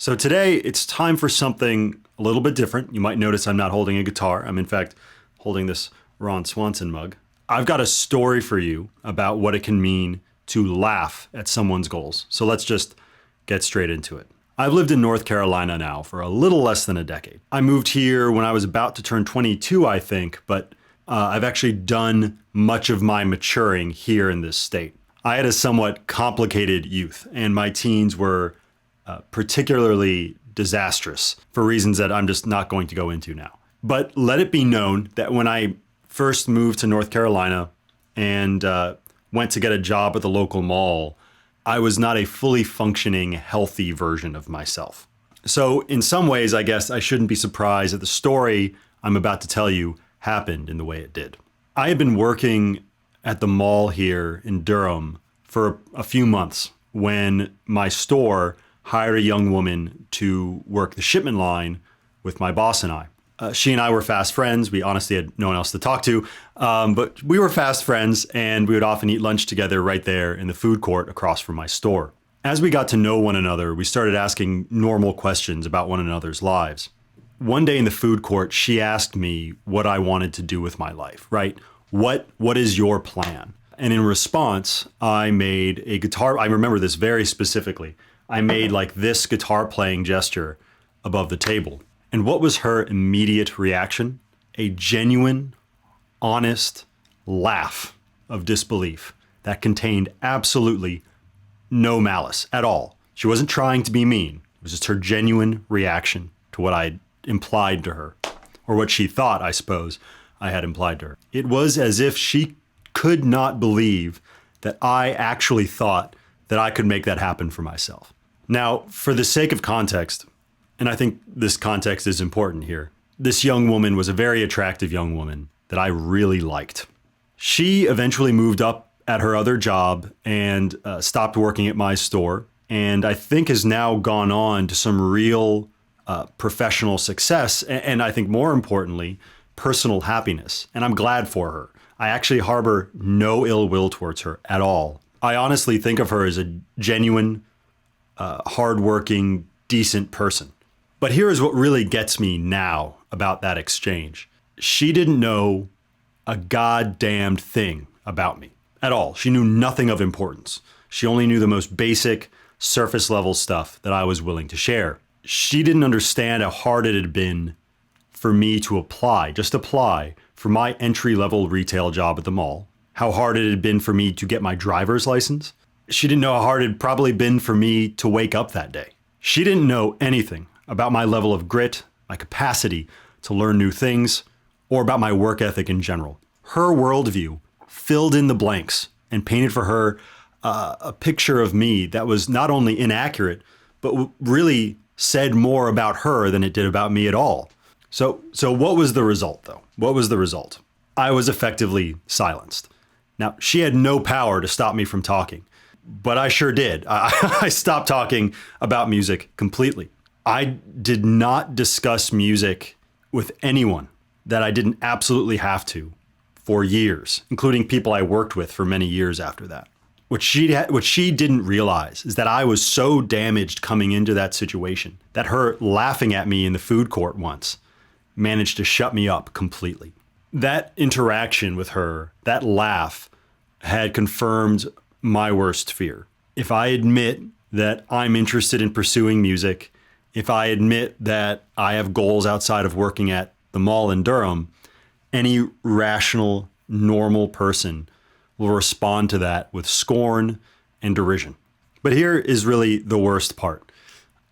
So today it's time for something a little bit different. You might notice I'm not holding a guitar. I'm in fact holding this Ron Swanson mug. I've got a story for you about what it can mean to laugh at someone's goals. So let's just get straight into it. I've lived in North Carolina now for a little less than a decade. I moved here when I was about to turn 22, I think, but I've actually done much of my maturing here in this state. I had a somewhat complicated youth, and my teens were particularly disastrous for reasons that I'm just not going to go into now. But let it be known that when I first moved to North Carolina and went to get a job at the local mall, I was not a fully functioning, healthy version of myself. So in some ways, I guess I shouldn't be surprised that the story I'm about to tell you happened in the way it did. I had been working at the mall here in Durham for a few months when my store hired a young woman to work the shipment line with my boss and I. She and I were fast friends. We honestly had no one else to talk to, but we were fast friends, and we would often eat lunch together right there in the food court across from my store. As we got to know one another, we started asking normal questions about one another's lives. One day in the food court, she asked me what I wanted to do with my life, right? What is your plan? And in response, I made a guitar. I remember this very specifically. I made like this guitar playing gesture above the table. And what was her immediate reaction? A genuine, honest laugh of disbelief that contained absolutely no malice at all. She wasn't trying to be mean. It was just her genuine reaction to what I implied to her, or what she thought, I suppose, I had implied to her. It was as if she could not believe that I actually thought that I could make that happen for myself. Now, for the sake of context, and I think this context is important here, this young woman was a very attractive young woman that I really liked. She eventually moved up at her other job and stopped working at my store, and I think has now gone on to some real professional success, and I think more importantly, personal happiness. And I'm glad for her. I actually harbor no ill will towards her at all. I honestly think of her as a genuine, hardworking, decent person. But here is what really gets me now about that exchange. She didn't know a goddamned thing about me at all. She knew nothing of importance. She only knew the most basic, surface level stuff that I was willing to share. She didn't understand how hard it had been for me to just apply for my entry-level retail job at the mall, how hard it had been for me to get my driver's license. She didn't know how hard it had probably been for me to wake up that day. She didn't know anything about my level of grit, my capacity to learn new things, or about my work ethic in general. Her worldview filled in the blanks and painted for her a picture of me that was not only inaccurate, but really said more about her than it did about me at all. So what was the result, though? What was the result? I was effectively silenced. Now, she had no power to stop me from talking, but I sure did. I stopped talking about music completely. I did not discuss music with anyone that I didn't absolutely have to for years, including people I worked with for many years after that. What she didn't realize is that I was so damaged coming into that situation that her laughing at me in the food court once managed to shut me up completely. That interaction with her, that laugh, had confirmed my worst fear. If I admit that I'm interested in pursuing music, if I admit that I have goals outside of working at the mall in Durham, any rational, normal person will respond to that with scorn and derision. But here is really the worst part.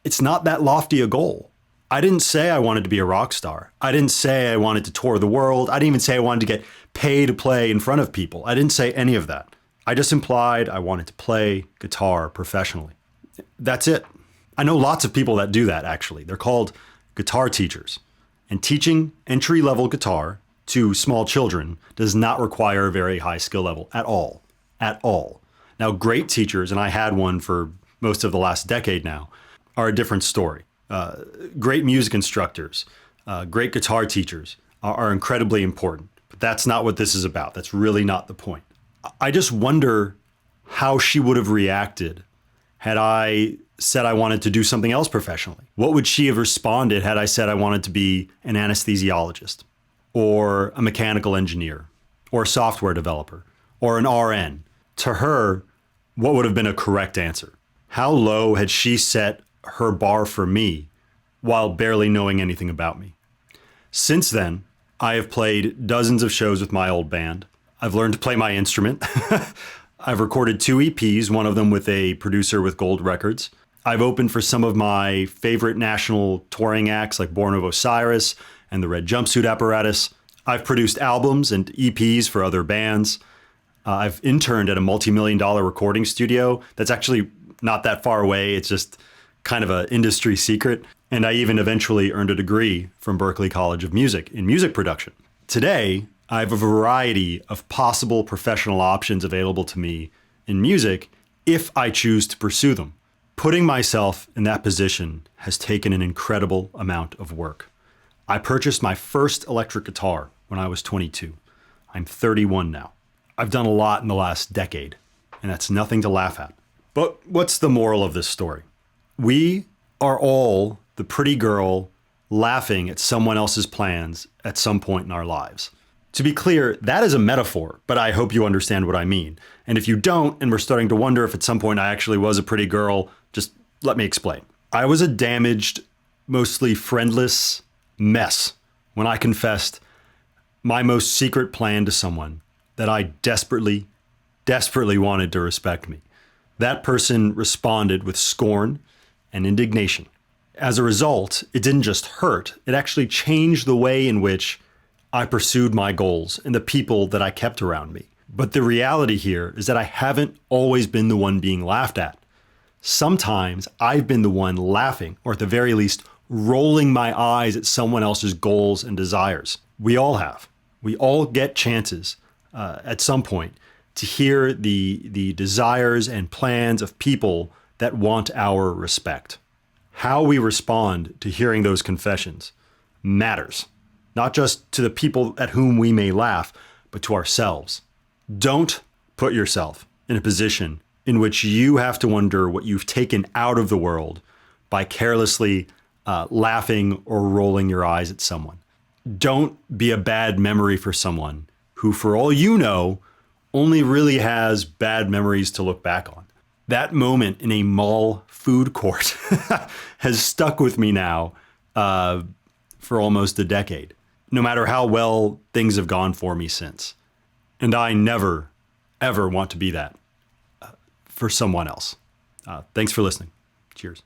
It's not that lofty a goal. I didn't say I wanted to be a rock star. I didn't say I wanted to tour the world. I didn't even say I wanted to get paid to play in front of people. I didn't say any of that. I just implied I wanted to play guitar professionally. That's it. I know lots of people that do that, actually. They're called guitar teachers. And teaching entry-level guitar to small children does not require a very high skill level at all. At all. Now, great teachers, and I had one for most of the last decade now, are a different story. Great music instructors, great guitar teachers are incredibly important. But that's not what this is about. That's really not the point. I just wonder how she would have reacted had I said I wanted to do something else professionally? What would she have responded had I said I wanted to be an anesthesiologist or a mechanical engineer or a software developer or an RN? To her, what would have been a correct answer? How low had she set her bar for me while barely knowing anything about me? Since then, I have played dozens of shows with my old band. I've learned to play my instrument. I've recorded 2 EPs, one of them with a producer with Gold Records. I've opened for some of my favorite national touring acts like Born of Osiris and the Red Jumpsuit Apparatus. I've produced albums and EPs for other bands. I've interned at a multi-million-dollar recording studio that's actually not that far away. It's just kind of an industry secret. And I even eventually earned a degree from Berklee College of Music in music production. Today, I have a variety of possible professional options available to me in music if I choose to pursue them. Putting myself in that position has taken an incredible amount of work. I purchased my first electric guitar when I was 22. I'm 31 now. I've done a lot in the last decade, and that's nothing to laugh at. But what's the moral of this story? We are all the pretty girl laughing at someone else's plans at some point in our lives. To be clear, that is a metaphor, but I hope you understand what I mean. And if you don't, and we're starting to wonder if at some point I actually was a pretty girl, just let me explain. I was a damaged, mostly friendless mess when I confessed my most secret plan to someone that I desperately wanted to respect me. That person responded with scorn and indignation. As a result, it didn't just hurt, it actually changed the way in which I pursued my goals and the people that I kept around me. But the reality here is that I haven't always been the one being laughed at. Sometimes I've been the one laughing, or at the very least, rolling my eyes at someone else's goals and desires. We all have. We all get chances at some point to hear the desires and plans of people that want our respect. How we respond to hearing those confessions matters, not just to the people at whom we may laugh, but to ourselves. Don't put yourself in a position in which you have to wonder what you've taken out of the world by carelessly laughing or rolling your eyes at someone. Don't be a bad memory for someone who, for all you know, only really has bad memories to look back on. That moment in a mall food court has stuck with me now for almost a decade, no matter how well things have gone for me since. And I never, ever want to be that for someone else. Thanks for listening. Cheers.